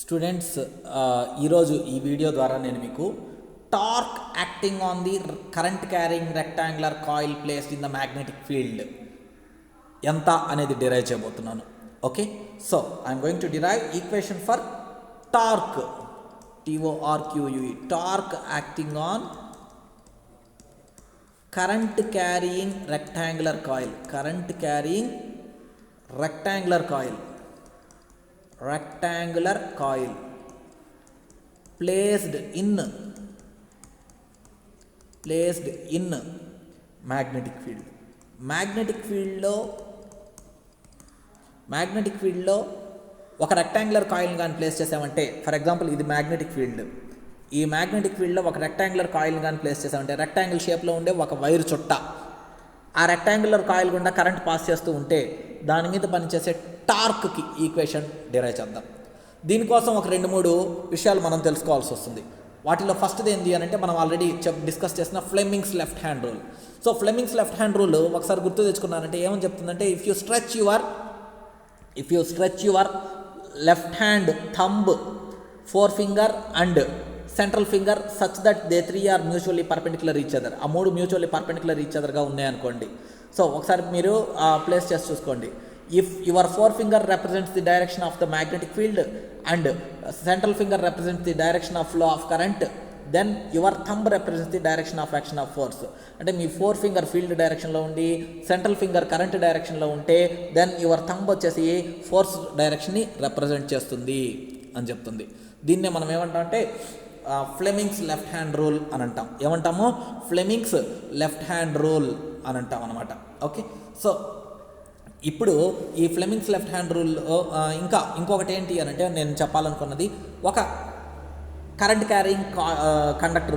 Students, ఈరోజు ఈ video ద్వారా నేను మీకు torque acting on the current carrying rectangular coil placed in the magnetic field ఎంత అనేది డిరైవ్ చేయబోతున్నాను. Okay, so I'm going to derive equation for torque, TORQUE, torque acting on current carrying rectangular coil, current carrying rectangular coil placed in magnetic field. Magnetic ఫీల్డ్లో ఒక rectangular కాయిల్ని కానీ place చేసామంటే, for example ఇది magnetic field, ఈ magnetic ఫీల్డ్లో ఒక rectangular కాయిల్ని కానీ place చేసామంటే రెక్టాంగిల్ షేప్లో ఉండే ఒక వైర్ చుట్ట ఆ రెక్టాంగులర్ కాయిల్ గుండా కరెంట్ పాస్ చేస్తూ ఉంటే దాని మీద పనిచేసే టార్క్కి ఈక్వేషన్ డిరైవ్ చేద్దాం. దీనికోసం ఒక 2-3 విషయాలు మనం తెలుసుకోవాల్సి వస్తుంది. వాటిలో ఫస్ట్ది ఏంటి అని అంటే మనం ఆల్రెడీ డిస్కస్ చేసిన Fleming's left hand rule. So Fleming's left hand rule ఒకసారి గుర్తు తెచ్చుకున్నారంటే ఏమని చెప్తుందంటే, if you stretch your left hand thumb, four finger and central finger such that they 3 are mutually perpendicular each other, ఆ 3 mutually perpendicular each అదర్గా ఉన్నాయనుకోండి. So ఒకసారి మీరు place చేసి చూసుకోండి. If your forefinger represents the direction of the magnetic field and central finger represents the direction of flow of current, then your thumb represents the direction of action of force. అంటే మీ 4 finger field డైరెక్షన్లో ఉండి central finger current డైరెక్షన్లో ఉంటే then your thumb వచ్చేసి force డైరెక్షన్ని represent చేస్తుంది అని చెప్తుంది. దీన్నే మనం ఏమంటామంటే ఫ్లెమింగ్స్ లెఫ్ట్ హ్యాండ్ రూల్ అని అంటాం. ఏమంటాము? ఫ్లెమింగ్స్ లెఫ్ట్ హ్యాండ్ రూల్ అని అంటాం అనమాట. ఓకే, సో ఇప్పుడు ఈ ఫ్లెమింగ్స్ లెఫ్ట్ హ్యాండ్ రూల్ ఇంకొకటి ఏంటి అని అంటే నేను చెప్పాలనుకున్నది, ఒక కరెంట్ క్యారింగ్ కండక్టర్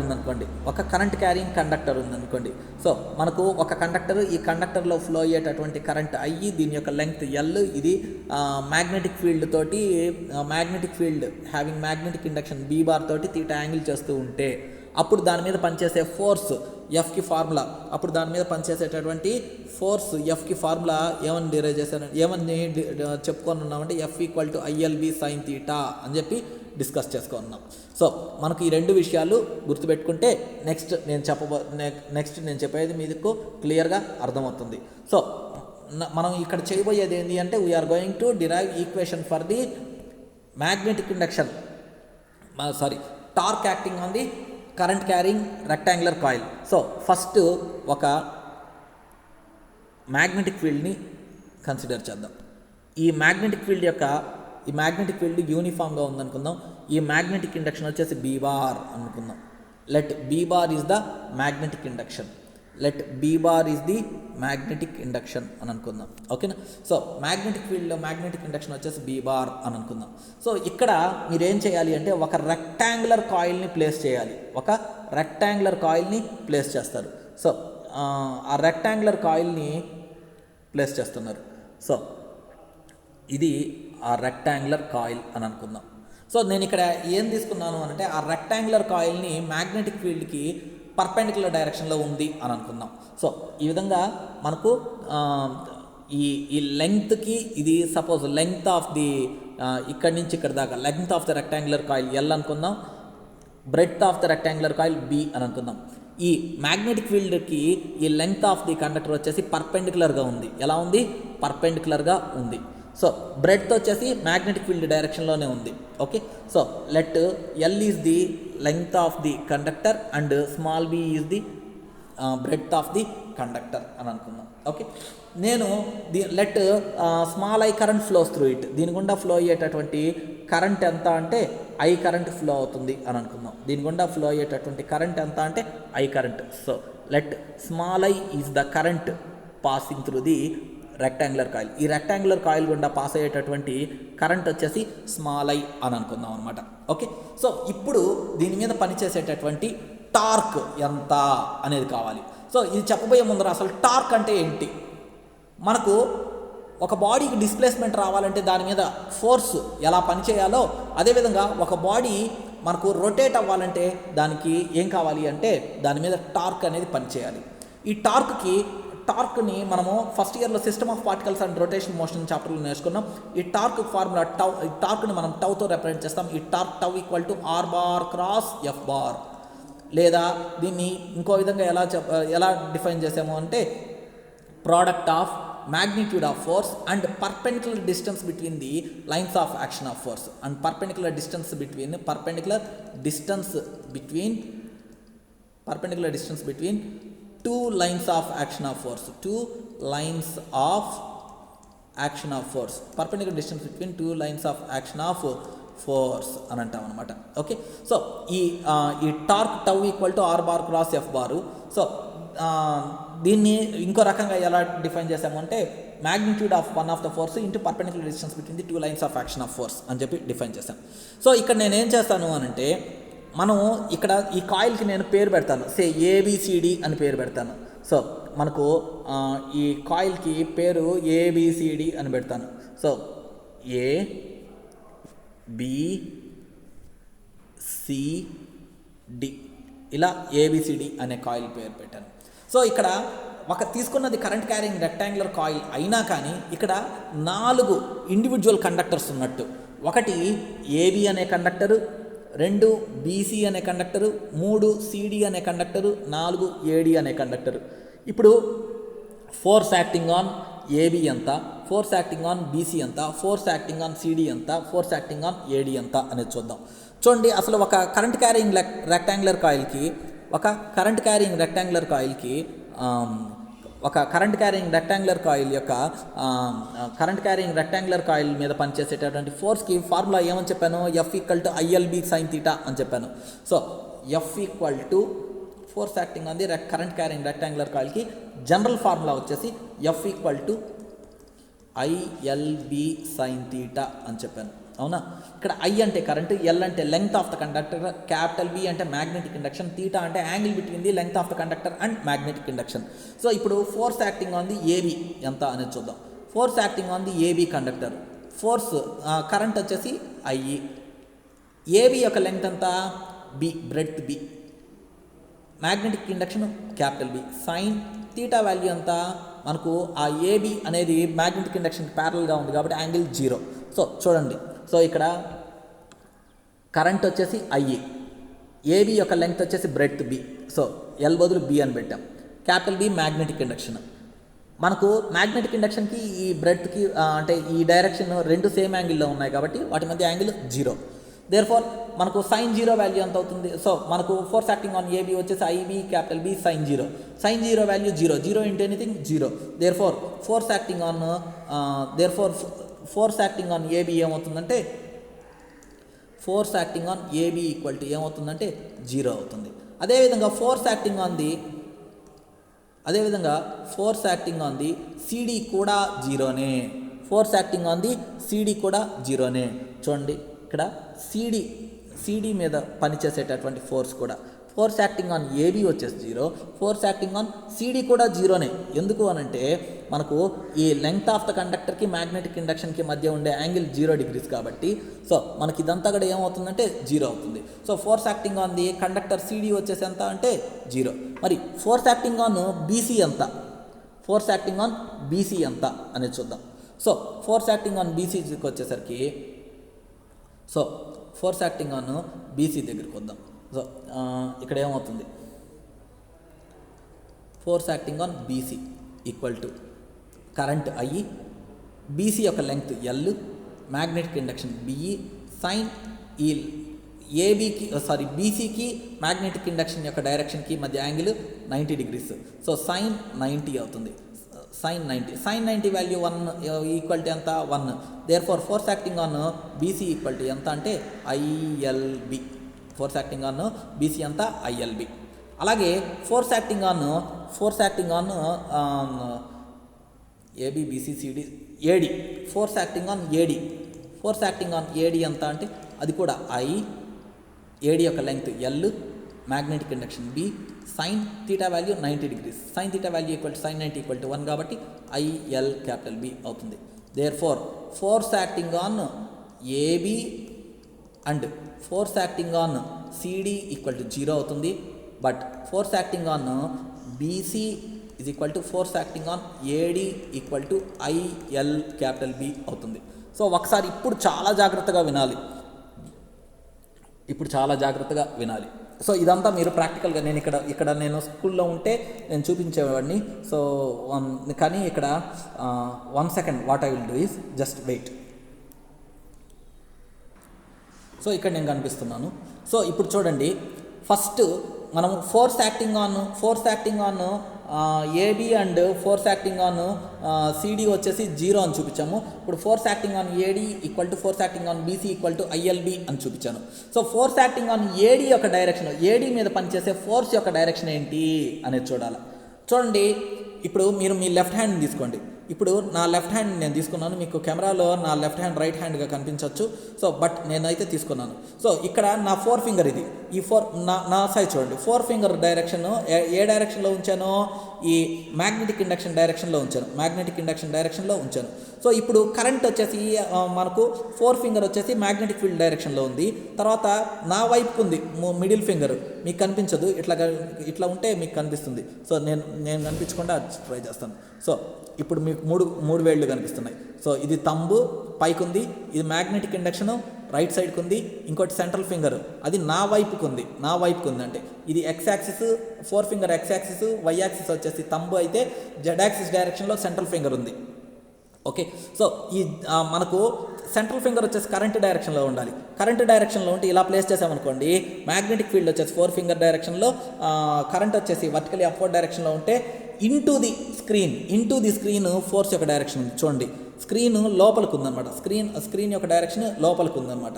ఉందనుకోండి. సో మనకు ఒక కండక్టర్, ఈ కండక్టర్లో ఫ్లో అయ్యేటటువంటి కరెంట్ అయ్యి దీని యొక్క లెంగ్త్ ఎల్, ఇది మ్యాగ్నెటిక్ ఫీల్డ్ తోటి magnetic field having magnetic induction be bar తోటి తీటా యాంగిల్ చేస్తూ ఉంటే అప్పుడు దాని మీద పనిచేసే ఫోర్స్ ఎఫ్కి ఫార్ములా, అప్పుడు దాని మీద పనిచేసేటటువంటి ఫోర్స్ ఎఫ్కి ఫార్ములా ఏమని డిరైవ్ చేశాను, ఏమని చెప్పుకొని ఉన్నామంటే F=ILB sin θ అని చెప్పి డిస్కస్ చేసుకున్నాం. సో మనకు ఈ 2 విషయాలు గుర్తుపెట్టుకుంటే నెక్స్ట్ నేను చెప్పేది మీకు క్లియర్గా అర్థమవుతుంది. సో మనం ఇక్కడ చేయబోయేది ఏంటి అంటే we're going to derive equation for the magnetic induction torque acting on the current carrying rectangular coil. So first ఒక మ్యాగ్నెటిక్ ఫీల్డ్ని కన్సిడర్ చేద్దాం. ఈ మ్యాగ్నెటిక్ ఫీల్డ్ యూనిఫామ్గా ఉందనుకుందాం. ఈ మ్యాగ్నెటిక్ ఇండక్షన్ వచ్చేసి బీ బార్ అనుకుందాం. Let B bar is the magnetic induction అని అనుకుందాం. ఓకేనా? సో మ్యాగ్నెటిక్ ఫీల్డ్లో మ్యాగ్నెటిక్ ఇండక్షన్ వచ్చేసి బీ బార్ అని అనుకుందాం. సో ఇక్కడ మీరేం చేయాలి అంటే ఒక రెక్టాంగులర్ కాయిల్ని ప్లేస్ చేస్తారు. సో ఆ రెక్టాంగులర్ కాయిల్ని ప్లేస్ చేస్తున్నారు. సో ఇది ఆ రెక్టాంగులర్ కాయిల్ అని అనుకుందాం. సో నేను ఇక్కడ ఏం తీసుకున్నాను అంటే ఆ రెక్టాంగులర్ కాయిల్ని మ్యాగ్నెటిక్ ఫీల్డ్కి పర్పెండిక్యులర్ డైరెక్షన్లో ఉంది అని అనుకుందాం. సో ఈ విధంగా మనకు ఈ లెంగ్త్కి ఇది సపోజ్ లెంగ్త్ ఆఫ్ ది ఇక్కడి నుంచి ఇక్కడ దాకా length of the rectangular coil L అనుకుందాం, breadth of the rectangular coil B అని అనుకుందాం. ఈ మ్యాగ్నెటిక్ ఫీల్డ్కి ఈ లెంగ్త్ ఆఫ్ ది కండక్టర్ వచ్చేసి పర్పెండిక్యులర్గా ఉంది. ఎలా ఉంది? పర్పెండిక్యులర్గా ఉంది. సో బ్రెడ్త్ వచ్చేసి మ్యాగ్నెటిక్ ఫీల్డ్ డైరెక్షన్లోనే ఉంది. Okay, so let L is the length of the conductor and small B is the breadth of the conductor అని అనుకుందాం. ఓకే, నేను let small I current flows through it, దీని గుండా flow అయ్యేటటువంటి current ఎంత అంటే ఐ కరెంట్ ఫ్లో అవుతుంది అని అనుకుందాం. దీని గుండా ఫ్లో అయ్యేటటువంటి కరెంట్ ఎంత అంటే I current. So let small I is the current passing through the rectangular coil. ఈ రెక్టాంగులర్ కాయిల్ గుండా పాస్ అయ్యేటటువంటి కరెంట్ వచ్చేసి స్మాల్ ఐ అని అనుకుందాం అనమాట. ఓకే, సో ఇప్పుడు దీని మీద పనిచేసేటటువంటి టార్క్ ఎంత అనేది కావాలి. సో ఇది చెప్పబోయే ముందర అసలు టార్క్ అంటే ఏంటి, మనకు ఒక బాడీకి డిస్ప్లేస్మెంట్ రావాలంటే దాని మీద ఫోర్స్ ఎలా పనిచేయాలో అదేవిధంగా ఒక బాడీ మనకు రొటేట్ అవ్వాలంటే దానికి ఏం కావాలి అంటే దాని మీద టార్క్ అనేది పనిచేయాలి. ఈ టార్క్ని మనము ఫస్ట్ ఇయర్లో system of particles and rotation motion చాప్టర్లో నేర్చుకున్నాం. ఈ టార్క్ ఫార్ములా టౌ, ఈ టార్క్ని మనం టౌతో రిప్రజెంట్ చేస్తాం. ఈ torque tau equal to R bar cross F bar. లేదా దీన్ని ఇంకో విధంగా ఎలా డిఫైన్ చేసాము అంటే product of magnitude of force and perpendicular distance between the lines of action of force and perpendicular distance between two lines of action of force, perpendicular distance between two lines of action of force అని అంటాం అనమాట. Okay, so ఈ torque tau equal to R bar cross F bar. So దీన్ని ఇంకో రకంగా ఎలా define చేసాము అంటే magnitude of one of the force into perpendicular distance between the two lines of action of force అని చెప్పి డిఫైన్ చేశాను. సో ఇక్కడ నేను ఏం చేస్తాను అని అంటే మనం ఇక్కడ ఈ కాయిల్కి నేను పేరు పెడతాను, సే ఏబిసిడి అని పేరు పెడతాను. సో మనకు ఈ కాయిల్కి పేరు ఏబిసిడి అని పెడతాను. So A B C D ఇలా ఏబిసిడి అనే కాయిల్ పేరు పెట్టాను. సో ఇక్కడ తీసుకున్నది కరెంట్ క్యారింగ్ రెక్టాంగులర్ కాయిల్ అయినా కానీ ఇక్కడ 4 ఇండివిజువల్ కండక్టర్స్ ఉన్నట్టు. 1 ఏబి అనే కండక్టరు, 2 బీసీ అనే కండక్టరు, 3 సిడి అనే కండక్టరు, 4 ఏడి అనే కండక్టరు. ఇప్పుడు ఫోర్స్ యాక్టింగ్ ఆన్ ఏబి ఎంత, ఫోర్స్ యాక్టింగ్ ఆన్ బీసీ ఎంత, ఫోర్స్ యాక్టింగ్ ఆన్ సిడి ఎంత, ఫోర్స్ యాక్టింగ్ ఆన్ ఏడి ఎంత అనేది చూద్దాం. చూడండి, అసలు ఒక కరెంట్ క్యారింగ్ రెక్టాంగులర్ కాయిల్కి ఒక కరెంట్ క్యారింగ్ రెక్టాంగులర్ కాయిల్ మీద పనిచేసేటటువంటి ఫోర్స్కి ఫార్ములా ఏమని చెప్పాను, F equal to ILB sine theta అని చెప్పాను. So F equal to force acting on the current carrying rectangular కాయిల్కి జనరల్ ఫార్ములా వచ్చేసి F equal to ILB sine theta అని చెప్పాను. అవునా, ఇక్కడ ఐ అంటే కరెంట్, ఎల్ అంటే length of the conductor, capital B అంటే మ్యాగ్నెటిక్ ఇండక్షన్, థీటా అంటే angle between the length of the conductor and magnetic induction. So ఇప్పుడు force acting on the AB ఎంత అనేది చూద్దాం. Force acting on the A B conductor, force current వచ్చేసి I E, A B యొక్క length ఎంత B, breadth B, magnetic induction capital B, sine theta value ఎంత మనకు ఆ ఏబి అనేది మ్యాగ్నెటిక్ ఇండక్షన్ ప్యారల్గా ఉంది కాబట్టి యాంగిల్ 0. సో చూడండి, సో ఇక్కడ కరెంట్ వచ్చేసి ఐఏ, ఏబి యొక్క లెంగ్త్ వచ్చేసి బ్రెడ్త్ బి, సో ఎల్ బదులు బి అని పెట్టాం. క్యాపిటల్ బి మ్యాగ్నెటిక్ ఇండక్షన్, మనకు మ్యాగ్నెటిక్ ఇండక్షన్కి ఈ బ్రెడ్త్కి అంటే ఈ డైరెక్షన్ 2 సేమ్ యాంగిల్లో ఉన్నాయి కాబట్టి వాటి మధ్య యాంగిల్ 0. దేర్ఫోర్ మనకు సైన్ 0 వాల్యూ ఎంత అవుతుంది. సో మనకు ఫోర్స్ యాక్టింగ్ ఆన్ ఏబి వచ్చేసి IB capital B sine 0, sine 0 value 0 into anything 0. Therefore force acting on AB ఏమవుతుందంటే force acting on AB equal to ఏమవుతుందంటే 0 అవుతుంది. అదేవిధంగా force acting on the CD కూడా 0నే, force acting on the CD కూడా 0నే. చూడండి, ఇక్కడ సిడి మీద పనిచేసేటటువంటి ఫోర్స్ యాక్టింగ్ ఆన్ ఏబి వచ్చేసి 0, ఫోర్స్ యాక్టింగ్ ఆన్ సిడి కూడా 0నే. ఎందుకు అనంటే మనకు ఈ లెంగ్త్ ఆఫ్ ద కండక్టర్కి మ్యాగ్నెటిక్ ఇండక్షన్కి మధ్య ఉండే యాంగిల్ 0 డిగ్రీస్ కాబట్టి సో మనకి ఇదంతా కూడా ఏమవుతుందంటే 0 అవుతుంది. So force acting on the conductor C D వచ్చేసి ఎంత అంటే 0. మరి ఫోర్స్ యాక్టింగ్ ఆన్ బీసీ ఎంత అనేది చూద్దాం. సో ఫోర్స్ యాక్టింగ్ ఆన్ బీసీకి వచ్చేసరికి so force acting on BC దగ్గరికి వద్దాం. సో ఇక్కడ ఏమవుతుంది, force acting on BC equal to current I, BC యొక్క length L, magnetic induction BE, sine ఈ బీసీకి మ్యాగ్నెటిక్ ఇండక్షన్ యొక్క డైరెక్షన్కి మధ్య యాంగిల్ 90 డిగ్రీస్. సో సైన్ 90 అవుతుంది. సైన్ 90 వాల్యూ 1 ఈక్వల్ టు ఎంత 1. Therefore force acting on BC equal to ఎంత అంటే I L B, force acting on B C ఎంత ఐఎల్బి. అలాగే force acting on A B B C C D A D, force acting on A D ఎంత అంటే అది కూడా ఐ, ఏడి యొక్క length L, magnetic induction B, sine theta value 90 degrees, sine theta value equal to sine 90 equal to 1 కాబట్టి I L capital B అవుతుంది. Therefore force acting on A B and force acting on C D equal to 0 అవుతుంది. But force acting on B C is equal to force acting on A D equal to I L capital B అవుతుంది. So ఒకసారి ఇప్పుడు చాలా జాగ్రత్తగా వినాలి, so ఇదంతా మీరు ప్రాక్టికల్గా నేను ఇక్కడ నేను స్కూల్లో ఉంటే నేను చూపించేవాడిని. సో కానీ ఇక్కడ 1 second what I will do is just wait. So ఇక్కడ నేను కనిపిస్తున్నాను. సో ఇప్పుడు చూడండి, ఫస్ట్ మనం force acting on A B and force acting on C D వచ్చేసి 0 అని చూపించాము. ఇప్పుడు force acting on A D equal to force acting on BC equal to I L B అని చూపించాను. So force acting on A D యొక్క డైరెక్షన్, ఏడి మీద పనిచేసే ఫోర్స్ యొక్క డైరెక్షన్ ఏంటి అనేది చూడాలి. చూడండి, ఇప్పుడు మీరు మీ లెఫ్ట్ హ్యాండ్ తీసుకోండి. ఇప్పుడు నా లెఫ్ట్ హ్యాండ్ నేను తీసుకున్నాను, మీకు కెమెరాలో నా లెఫ్ట్ హ్యాండ్ రైట్ హ్యాండ్గా కనిపించవచ్చు. సో బట్ నేనైతే తీసుకున్నాను. సో ఇక్కడ నా 4 ఫింగర్ ఇది, ఈ నా సైజ్ చూడండి, 4 ఫింగర్ డైరెక్షన్ ఏ డైరెక్షన్లో ఉంచాను, ఈ మ్యాగ్నెటిక్ ఇండక్షన్ డైరెక్షన్లో ఉంచాను. సో ఇప్పుడు కరెంట్ వచ్చేసి మనకు 4 ఫింగర్ వచ్చేసి మ్యాగ్నెటిక్ ఫీల్డ్ డైరెక్షన్లో ఉంది. తర్వాత నా వైపుకు ఉంది మిడిల్ ఫింగర్, మీకు కనిపించదు, ఇట్లా ఉంటే మీకు కనిపిస్తుంది. సో నేను కనిపించకుండా ట్రై చేస్తాను. సో ఇప్పుడు మీకు మూడు వేళ్ళు కనిపిస్తున్నాయి. సో ఇది తంబు పైకి ఉంది, ఇది మ్యాగ్నెటిక్ ఇండక్షన్ రైట్ సైడ్కి ఉంది, ఇంకోటి సెంట్రల్ ఫింగర్ అది నా వైపుకు ఉంది అంటే ఇది X axis, 4 finger X axis, Y axis వచ్చేసి తంబు అయితే జెడ్ యాక్సిస్ డైరెక్షన్లో సెంట్రల్ ఫింగర్ ఉంది. ఓకే, సో ఈ మనకు సెంట్రల్ ఫింగర్ వచ్చేసి కరెంట్ డైరెక్షన్లో ఉండాలి. కరెంట్ డైరెక్షన్లో ఉంటే ఇలా ప్లేస్ చేసామనుకోండి, మ్యాగ్నెటిక్ ఫీల్డ్ వచ్చేసి 4 ఫింగర్ డైరెక్షన్లో, కరెంట్ వచ్చేసి వర్టికలీ అప్వర్డ్ డైరెక్షన్లో ఉంటే ఇంటూ ది స్క్రీన్ ఫోర్స్ యొక్క డైరెక్షన్ ఉంది. చూడండి, స్క్రీన్ లోపలికి ఉందన్నమాట, స్క్రీన్ యొక్క డైరెక్షన్ లోపలికి ఉందన్నమాట,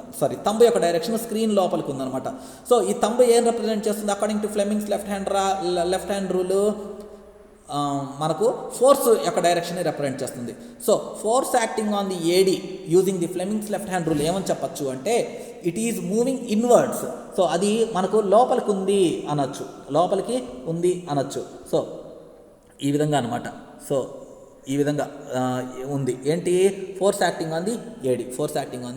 తంబు యొక్క డైరెక్షన్ స్క్రీన్ లోపలికి ఉందన్నమాట. సో ఈ తంబు ఏం రిప్రజెంట్ చేస్తుంది? According to Fleming's left hand rule మనకు ఫోర్స్ యొక్క డైరెక్షన్ రిప్రజెంట్ చేస్తుంది. So force acting on the AD using the Fleming's left hand rule ఏమని చెప్పచ్చు అంటే it is moving inwards. So అది మనకు లోపలికి ఉంది అనొచ్చు. సో ఈ విధంగా అనమాట. సో ఈ విధంగా ఉంది ఏంటి, force acting on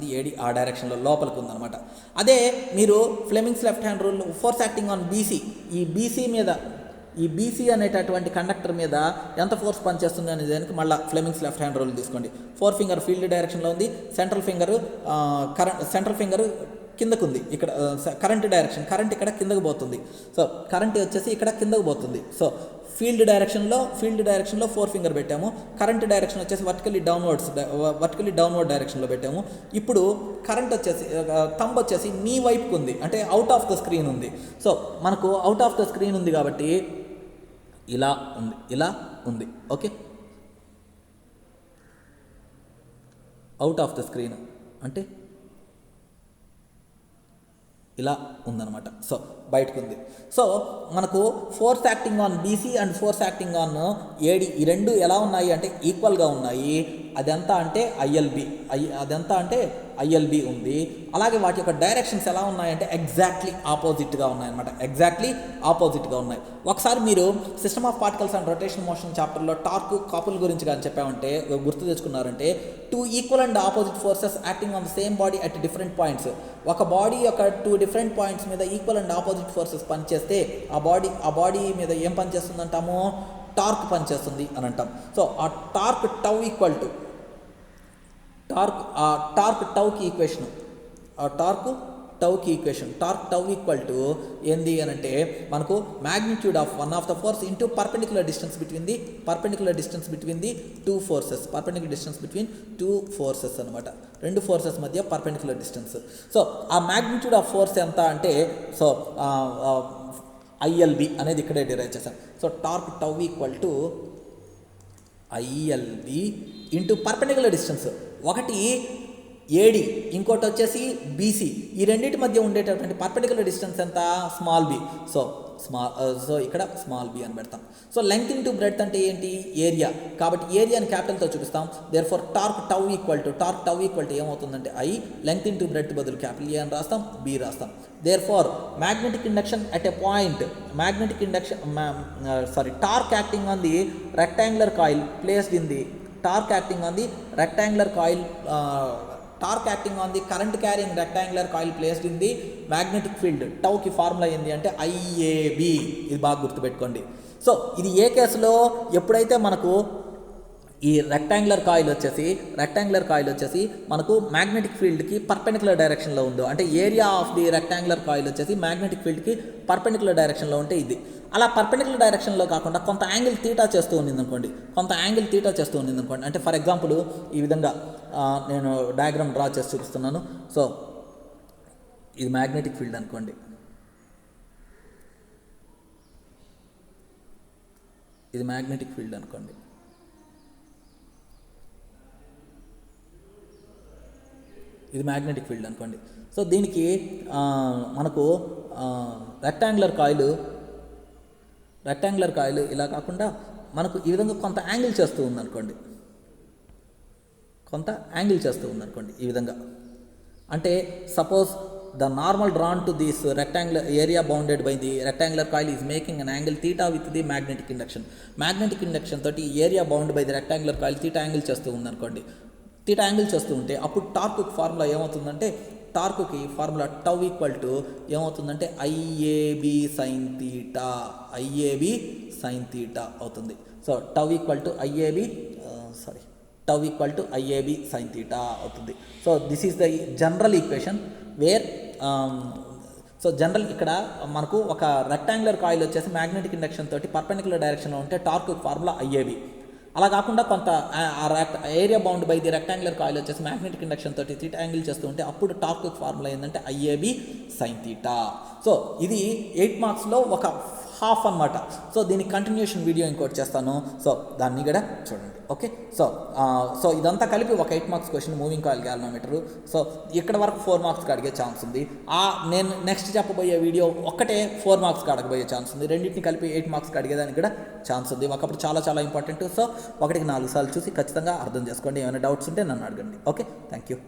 the AD ఆ డైరెక్షన్లో లోపలికి ఉందన్నమాట. అదే మీరు Fleming's left hand rule force acting on BC, ఈ బీసీ అనేటటువంటి కండక్టర్ మీద ఎంత ఫోర్స్ పనిచేస్తుంది అనే దానికి మళ్ళీ ఫ్లెమింగ్స్ లెఫ్ట్ హ్యాండ్ రూల్ తీసుకోండి. 4 ఫింగర్ ఫీల్డ్ డైరెక్షన్లో ఉంది, సెంట్రల్ ఫింగర్ కిందకు ఉంది, ఇక్కడ కరెంట్ ఇక్కడ కిందకు పోతుంది. సో కరెంట్ వచ్చేసి ఇక్కడ కిందకు పోతుంది. సో ఫీల్డ్ డైరెక్షన్లో 4 ఫింగర్ పెట్టాము, కరెంట్ డైరెక్షన్ వచ్చేసి వర్టికలీ డౌన్వర్డ్ డైరెక్షన్లో పెట్టాము. ఇప్పుడు కరెంట్ వచ్చేసి తంబ్ వచ్చేసి మీ వైపుకు ఉంది, అంటే అవుట్ ఆఫ్ ద స్క్రీన్ ఉంది. సో మనకు అవుట్ ఆఫ్ ద స్క్రీన్ ఉంది కాబట్టి ఇలా ఉంది. Okay, out of the screen అంటే ఇలా ఉందన్నమాట. సో బయటకు ఉంది. సో మనకు force acting on BC and force acting on AD ఈ రెండు ఎలా ఉన్నాయి అంటే ఈక్వల్గా ఉన్నాయి. అదంతా అంటే ఐఎల్బి ఉంది. అలాగే వాటి యొక్క డైరెక్షన్స్ ఎలా ఉన్నాయంటే ఎగ్జాక్ట్లీ ఆపోజిట్గా ఉన్నాయి. ఒకసారి మీరు system of particles and rotation motion చాప్టర్లో టార్క్ కపుల్ గురించి కానీ చెప్పామంటే గుర్తు తెచ్చుకున్నారంటే 2 equal and opposite forces acting on the same body at different points. ఒక బాడీ యొక్క 2 డిఫరెంట్ పాయింట్స్ మీద ఈక్వల్ అండ్ ఆపోజిట్ ఫోర్సెస్ పనిచేస్తే ఆ బాడీ మీద ఏం పనిచేస్తుంది అంటాము? టార్క్ పనిచేస్తుంది అని అంటాం. సో ఆ టార్క్ టౌకి equation torque tau equal to ఏంది అని అంటే మనకు magnitude of one of the force into perpendicular distance between the two forces అనమాట. 2 ఫోర్సెస్ మధ్య పర్పెండిక్యులర్ డిస్టెన్స్. సో ఆ మ్యాగ్నిట్యూడ్ ఆఫ్ ఫోర్స్ ఎంత అంటే సో ఐఎల్బి అనేది ఇక్కడే డిరైవ్ చేశాం. So torque tau equal to ILB into perpendicular distance, ఒకటి AD ఇంకోటి వచ్చేసి బీసీ. ఈ రెండింటి మధ్య ఉండేటటువంటి పర్పెండిక్యులర్ డిస్టెన్స్ ఎంత? Small B. సో ఇక్కడ స్మాల్ బి అని పెడతాం. సో లెంగ్త్ ఇంటూ బ్రెడ్త్ అంటే ఏంటి? ఏరియా. కాబట్టి ఏరియాని క్యాపిటల్తో చూపిస్తాం. Therefore torque tau equal to ఏమవుతుందంటే ఐ, లెంగ్త్ ఇంటూ బ్రెడ్త్ బదులు క్యాపిటల్ ఏ అని రాస్తాం, బి రాస్తాం. Therefore magnetic induction at a point, torque acting on the rectangular coil placed in the torque acting on the current carrying rectangular coil placed in the magnetic field. టౌకి formula ఏంది అంటే IAB. ఇది బాగా గుర్తుపెట్టుకోండి. So ఇది ఏ కేసులో ఎప్పుడైతే మనకు ఈ రెక్టాంగులర్ కాయిల్ వచ్చేసి మనకు మ్యాగ్నెటిక్ ఫీల్డ్కి పర్పెండిక్యులర్ డైరెక్షన్లో ఉందో, అంటే area of the rectangular coil వచ్చేసి మ్యాగ్నెటిక్ ఫీల్డ్కి పర్పెండిక్యులర్ డైరెక్షన్లో ఉంటే ఇది. అలా పర్పెండిక్యులర్ డైరెక్షన్లో కాకుండా కొంత యాంగిల్ తీటా చేస్తూ ఉండింది అనుకోండి, అంటే ఫర్ ఎగ్జాంపుల్ ఈ విధంగా నేను డయాగ్రామ్ డ్రా చేసి చూపిస్తున్నాను. సో ఇది మ్యాగ్నెటిక్ ఫీల్డ్ అనుకోండి, ఇది మ్యాగ్నెటిక్ ఫీల్డ్ అనుకోండి. సో దీనికి మనకు రెక్టాంగులర్ కాయిల్ ఇలా కాకుండా మనకు ఈ విధంగా కొంత యాంగిల్ చేస్తూ ఉందనుకోండి, ఈ విధంగా. అంటే suppose the normal drawn to this rectangular area bounded by the rectangular coil is making an angle theta with the magnetic induction తోటి area bound by the rectangular coil theta angle చేస్తూ ఉంటే అప్పుడు torque formula ఏమవుతుందంటే, టార్క్కి formula tau equal to ఏమవుతుందంటే IAB sine theta అవుతుంది. So tau equal to IAB sine theta అవుతుంది. So this is the general equation where general ఇక్కడ మనకు ఒక రెక్టాంగులర్ కాయిల్ వచ్చేసి మ్యాగ్నెటిక్ ఇండక్షన్ తోటి పర్పెండిక్యులర్ డైరెక్షన్లో ఉంటే టార్క్ ఫార్ములా ఐఏబి. అలా కాకుండా కొంత area bound by the rectangular coil వచ్చేసి మ్యాగ్నెటిక్ ఇండక్షన్ తోటి థీటా యాంగిల్ చేస్తూ ఉంటే అప్పుడు టార్క్ ఫార్ములా ఏంటంటే ఐఏబి సైన్ థీటా. సో ఇది 8 మార్క్స్లో ఒక హాఫ్ అన్నమాట. సో దీని కంటిన్యూషన్ వీడియో ఇంకోటి చేస్తాను, సో దాన్ని కూడా చూడండి. ఓకే, సో ఇదంతా కలిపి ఒక 8 marks question, moving coil galvanometer. So ఇక్కడ వరకు 4 మార్క్స్కి అడిగే ఛాన్స్ ఉంది. నేను నెక్స్ట్ చెప్పబోయే వీడియో ఒక్కటే 4 మార్క్స్కి అడగబోయే ఛాన్స్ ఉంది. రెండింటిని కలిపి 8 మార్క్స్కి అడిగేదానికి కూడా ఛాన్స్ ఉంది. ఒకప్పుడు చాలా ఇంపార్టెంట్. సో 1కి 4 సార్లు చూసి ఖచ్చితంగా అర్థం చేసుకోండి. ఏమైనా డౌట్స్ ఉంటే నన్ను అడగండి. Okay, thank you.